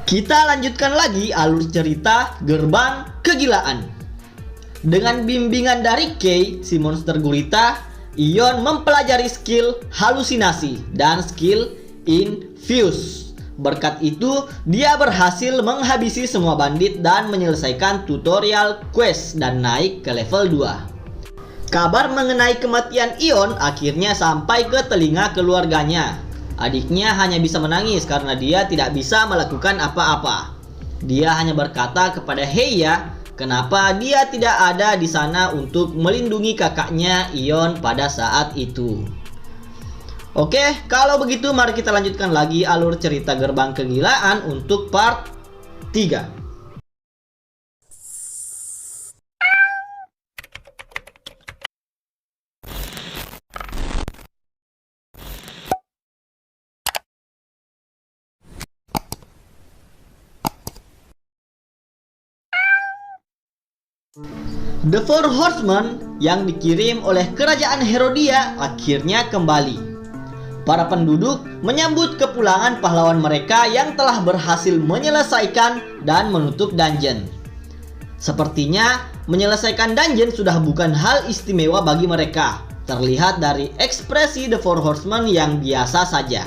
Kita lanjutkan lagi alur cerita Gerbang Kegilaan. Dengan bimbingan dari Kay, si monster gurita, Ion mempelajari skill halusinasi dan skill infuse. Berkat itu, dia berhasil menghabisi semua bandit dan menyelesaikan tutorial quest dan naik ke level 2. Kabar mengenai kematian Ion akhirnya sampai ke telinga keluarganya. Adiknya hanya bisa menangis karena dia tidak bisa melakukan apa-apa. Dia hanya berkata kepada Heya kenapa dia tidak ada di sana untuk melindungi kakaknya Ion pada saat itu. Oke, kalau begitu mari kita lanjutkan lagi alur cerita Gerbang Kegilaan untuk part 3. The Four Horsemen yang dikirim oleh kerajaan Herodia akhirnya kembali. Para penduduk menyambut kepulangan pahlawan mereka yang telah berhasil menyelesaikan dan menutup dungeon. Sepertinya menyelesaikan dungeon sudah bukan hal istimewa bagi mereka. Terlihat dari ekspresi The Four Horsemen yang biasa saja.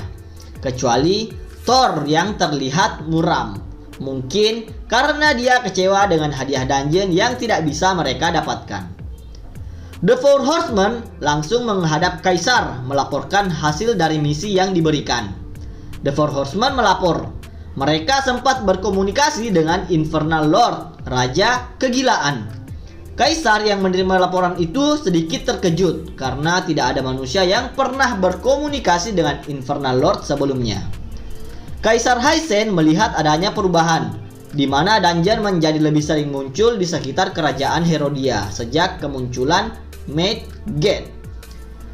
Kecuali Thor yang terlihat muram. Mungkin karena dia kecewa dengan hadiah dungeon yang tidak bisa mereka dapatkan. The Four Horsemen langsung menghadap Kaisar melaporkan hasil dari misi yang diberikan. The Four Horsemen melapor, mereka sempat berkomunikasi dengan Infernal Lord, Raja Kegilaan. Kaisar yang menerima laporan itu sedikit terkejut karena tidak ada manusia yang pernah berkomunikasi dengan Infernal Lord sebelumnya. Kaisar Hyacin melihat adanya perubahan, di mana dungeon menjadi lebih sering muncul di sekitar kerajaan Herodia sejak kemunculan Maid Gate.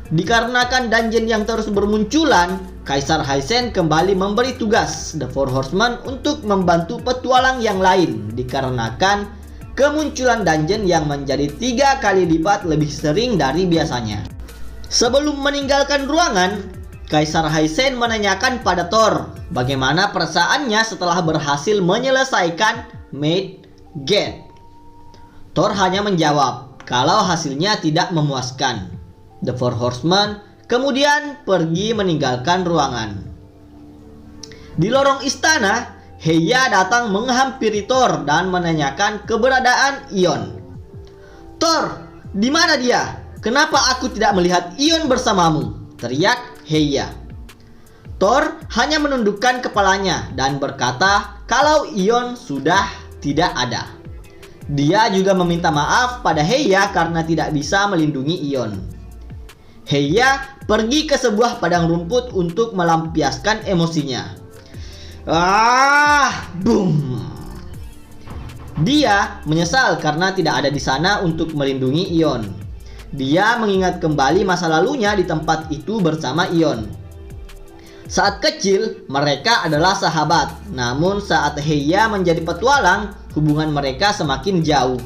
Dikarenakan dungeon yang terus bermunculan, Kaisar Hyacin kembali memberi tugas The Four Horsemen untuk membantu petualang yang lain dikarenakan kemunculan dungeon yang menjadi 3 kali lipat lebih sering dari biasanya. Sebelum meninggalkan ruangan, Kaisar Hyacin menanyakan pada Thor bagaimana perasaannya setelah berhasil menyelesaikan Maid Gate. Thor hanya menjawab kalau hasilnya tidak memuaskan. The Four Horsemen kemudian pergi meninggalkan ruangan. Di lorong istana, Heya datang menghampiri Thor dan menanyakan keberadaan Ion. "Thor, di mana dia? Kenapa aku tidak melihat Ion bersamamu?" teriak Heya. Thor hanya menundukkan kepalanya dan berkata kalau Ion sudah tidak ada. Dia juga meminta maaf pada Heya karena tidak bisa melindungi Ion. Heya pergi ke sebuah padang rumput untuk melampiaskan emosinya. Boom. Dia menyesal karena tidak ada di sana untuk melindungi Ion. Dia mengingat kembali masa lalunya di tempat itu bersama Ion. Saat kecil, mereka adalah sahabat. Namun saat Heya menjadi petualang, hubungan mereka semakin jauh.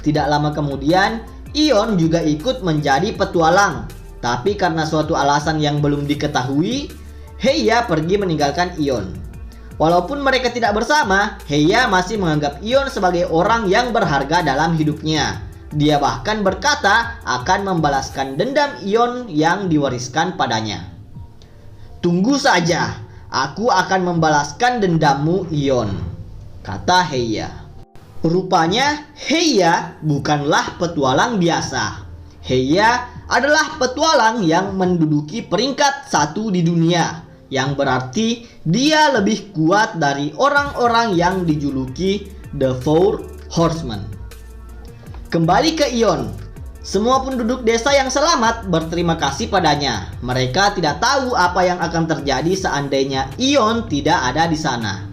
Tidak lama kemudian, Ion juga ikut menjadi petualang. Tapi karena suatu alasan yang belum diketahui, Heya pergi meninggalkan Ion. Walaupun mereka tidak bersama, Heya masih menganggap Ion sebagai orang yang berharga dalam hidupnya. Dia bahkan berkata akan membalaskan dendam Ion yang diwariskan padanya. "Tunggu saja, aku akan membalaskan dendammu Ion," kata Heya. Rupanya Heya bukanlah petualang biasa. Heya adalah petualang yang menduduki peringkat 1 di dunia, yang berarti dia lebih kuat dari orang-orang yang dijuluki The Four Horsemen. Kembali ke Ion. Semua penduduk desa yang selamat berterima kasih padanya. Mereka tidak tahu apa yang akan terjadi seandainya Ion tidak ada di sana.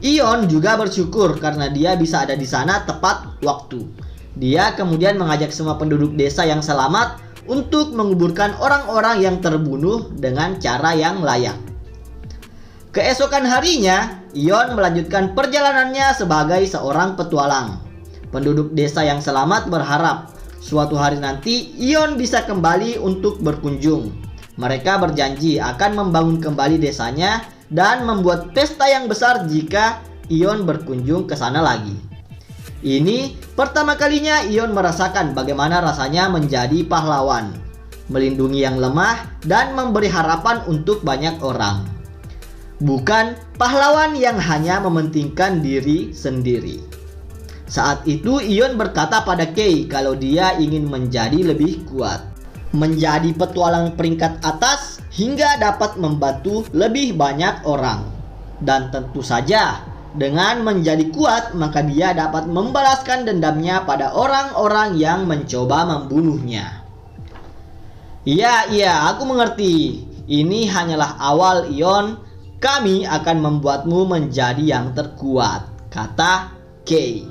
Ion juga bersyukur karena dia bisa ada di sana tepat waktu. Dia kemudian mengajak semua penduduk desa yang selamat untuk menguburkan orang-orang yang terbunuh dengan cara yang layak. Keesokan harinya, Ion melanjutkan perjalanannya sebagai seorang petualang. Penduduk desa yang selamat berharap suatu hari nanti Ion bisa kembali untuk berkunjung. Mereka berjanji akan membangun kembali desanya dan membuat pesta yang besar jika Ion berkunjung ke sana lagi. Ini pertama kalinya Ion merasakan bagaimana rasanya menjadi pahlawan, melindungi yang lemah dan memberi harapan untuk banyak orang. Bukan pahlawan yang hanya mementingkan diri sendiri. Saat itu Ion berkata pada Kei kalau dia ingin menjadi lebih kuat, menjadi petualang peringkat atas hingga dapat membantu lebih banyak orang. Dan tentu saja dengan menjadi kuat maka dia dapat membalaskan dendamnya pada orang-orang yang mencoba membunuhnya. Iya, aku mengerti. Ini hanyalah awal, Ion. Kami akan membuatmu menjadi yang terkuat, kata Kei.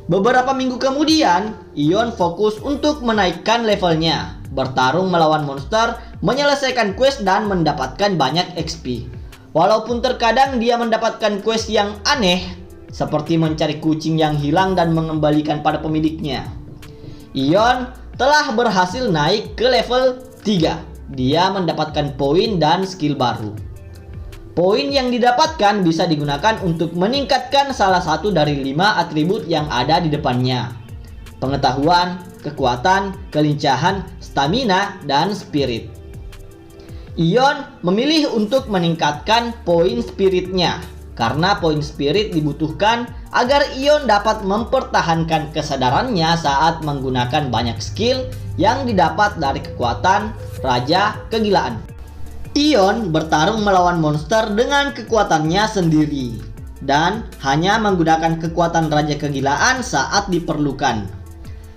Beberapa minggu kemudian, Ion fokus untuk menaikkan levelnya, bertarung melawan monster, menyelesaikan quest dan mendapatkan banyak XP. Walaupun terkadang dia mendapatkan quest yang aneh, seperti mencari kucing yang hilang dan mengembalikan pada pemiliknya. Ion telah berhasil naik ke level 3. Dia mendapatkan poin dan skill baru. Poin yang didapatkan bisa digunakan untuk meningkatkan salah satu dari 5 atribut yang ada di depannya: pengetahuan, kekuatan, kelincahan, stamina, dan spirit. Ion memilih untuk meningkatkan poin spiritnya, karena poin spirit dibutuhkan agar Ion dapat mempertahankan kesadarannya saat menggunakan banyak skill yang didapat dari kekuatan Raja Kegilaan. Ion bertarung melawan monster dengan kekuatannya sendiri dan hanya menggunakan kekuatan Raja Kegilaan saat diperlukan.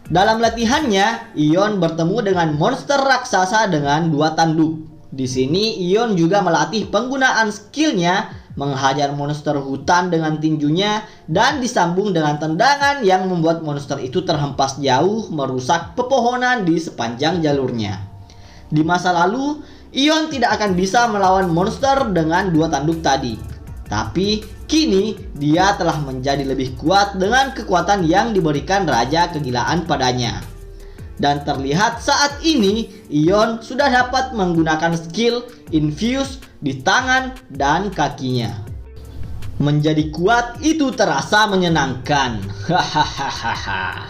Dalam latihannya, Ion bertemu dengan monster raksasa dengan 2 tanduk. Di sini Ion juga melatih penggunaan skillnya, menghajar monster hutan dengan tinjunya dan disambung dengan tendangan yang membuat monster itu terhempas jauh, merusak pepohonan di sepanjang jalurnya. Di masa lalu, Ion tidak akan bisa melawan monster dengan 2 tanduk tadi. Tapi kini dia telah menjadi lebih kuat dengan kekuatan yang diberikan Raja Kegilaan padanya. Dan terlihat saat ini Ion sudah dapat menggunakan skill Infuse di tangan dan kakinya. Menjadi kuat itu terasa menyenangkan. Hahaha.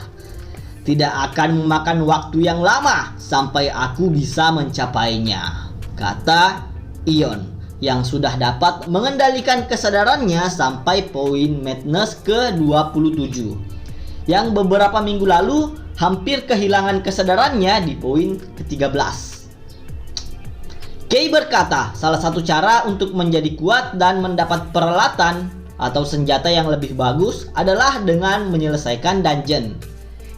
Tidak akan memakan waktu yang lama sampai aku bisa mencapainya, kata Ion yang sudah dapat mengendalikan kesadarannya sampai poin Madness ke-27, yang beberapa minggu lalu hampir kehilangan kesadarannya di poin ke-13. Kei berkata, salah satu cara untuk menjadi kuat dan mendapat peralatan atau senjata yang lebih bagus adalah dengan menyelesaikan dungeon.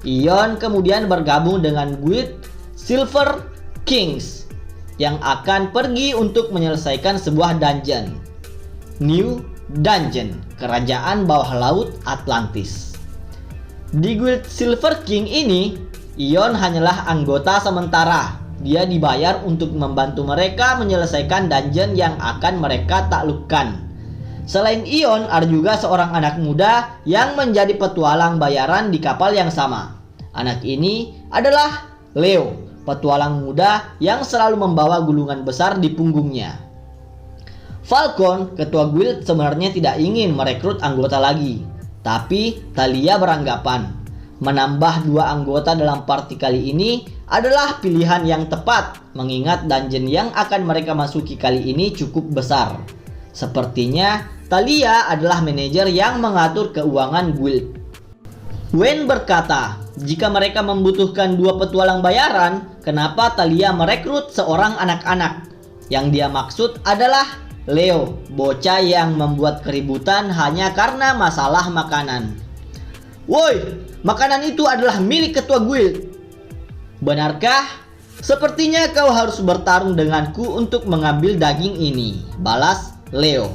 Ion kemudian bergabung dengan guild Silver Kings yang akan pergi untuk menyelesaikan sebuah dungeon, New Dungeon, Kerajaan Bawah Laut Atlantis. Di guild Silver King ini, Ion hanyalah anggota sementara. Dia dibayar untuk membantu mereka menyelesaikan dungeon yang akan mereka taklukkan. Selain Ion, ada juga seorang anak muda yang menjadi petualang bayaran di kapal yang sama. Anak ini adalah Leo, petualang muda yang selalu membawa gulungan besar di punggungnya. Falcon, ketua guild, sebenarnya tidak ingin merekrut anggota lagi. Tapi Thalia beranggapan menambah 2 anggota dalam party kali ini adalah pilihan yang tepat, mengingat dungeon yang akan mereka masuki kali ini cukup besar. Sepertinya Thalia adalah manajer yang mengatur keuangan guild. Wen berkata, jika mereka membutuhkan 2 petualang bayaran, kenapa Thalia merekrut seorang anak-anak? Yang dia maksud adalah Leo, bocah yang membuat keributan hanya karena masalah makanan. Woi, makanan itu adalah milik ketua guild. Benarkah? Sepertinya kau harus bertarung denganku untuk mengambil daging ini, balas Leo.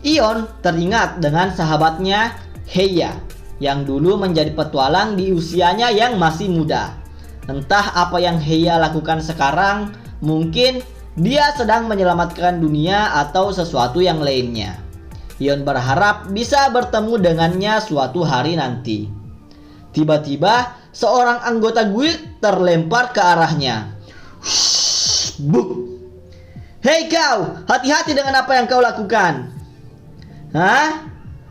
Ion teringat dengan sahabatnya Heya yang dulu menjadi petualang di usianya yang masih muda. Entah apa yang Heya lakukan sekarang, mungkin dia sedang menyelamatkan dunia atau sesuatu yang lainnya. Ion berharap bisa bertemu dengannya suatu hari nanti. Tiba-tiba seorang anggota guild terlempar ke arahnya. Buk. Hei kau, hati-hati dengan apa yang kau lakukan. Hah?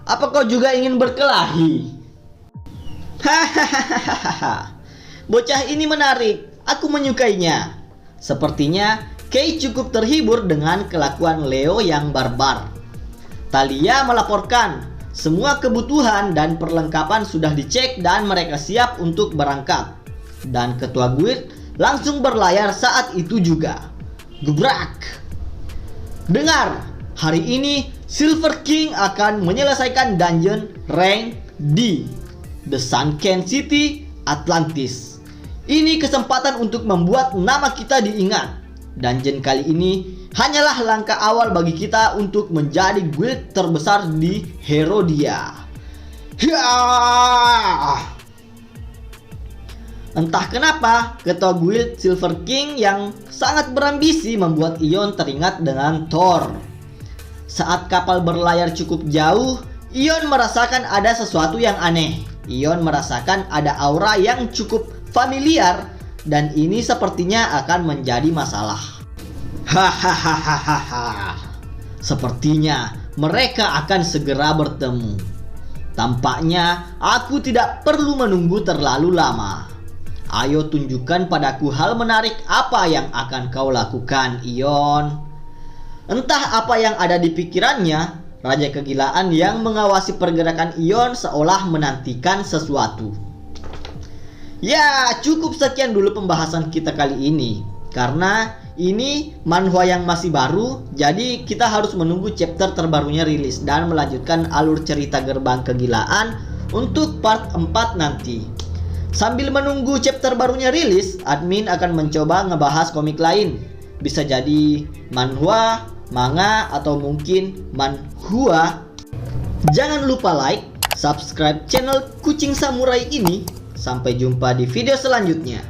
Apa kau juga ingin berkelahi? Hahaha. Bocah ini menarik, aku menyukainya. Sepertinya Kay cukup terhibur dengan kelakuan Leo yang barbar. Talia melaporkan semua kebutuhan dan perlengkapan sudah dicek dan mereka siap untuk berangkat. Dan ketua guild langsung berlayar saat itu juga. Gebrak! Dengar, hari ini Silver King akan menyelesaikan dungeon rank di The Sunken City, Atlantis. Ini kesempatan untuk membuat nama kita diingat. Dungeon kali ini hanyalah langkah awal bagi kita untuk menjadi guild terbesar di Herodia. Hiya! Entah kenapa, ketua guild Silver King yang sangat berambisi membuat Ion teringat dengan Thor. Saat kapal berlayar cukup jauh, Ion merasakan ada sesuatu yang aneh. Ion merasakan ada aura yang cukup familiar dan ini sepertinya akan menjadi masalah. Hahaha. Sepertinya mereka akan segera bertemu. Tampaknya aku tidak perlu menunggu terlalu lama. Ayo tunjukkan padaku hal menarik apa yang akan kau lakukan, Ion. Entah apa yang ada di pikirannya, Raja Kegilaan yang mengawasi pergerakan Ion seolah menantikan sesuatu. Ya, cukup sekian dulu pembahasan kita kali ini. Karena ini manhwa yang masih baru, jadi kita harus menunggu chapter terbarunya rilis dan melanjutkan alur cerita Gerbang Kegilaan untuk part 4 nanti. Sambil menunggu chapter barunya rilis, admin akan mencoba ngebahas komik lain. Bisa jadi manhwa, manga, atau mungkin manhua. Jangan lupa like, subscribe channel Kucing Samurai ini. Sampai jumpa di video selanjutnya.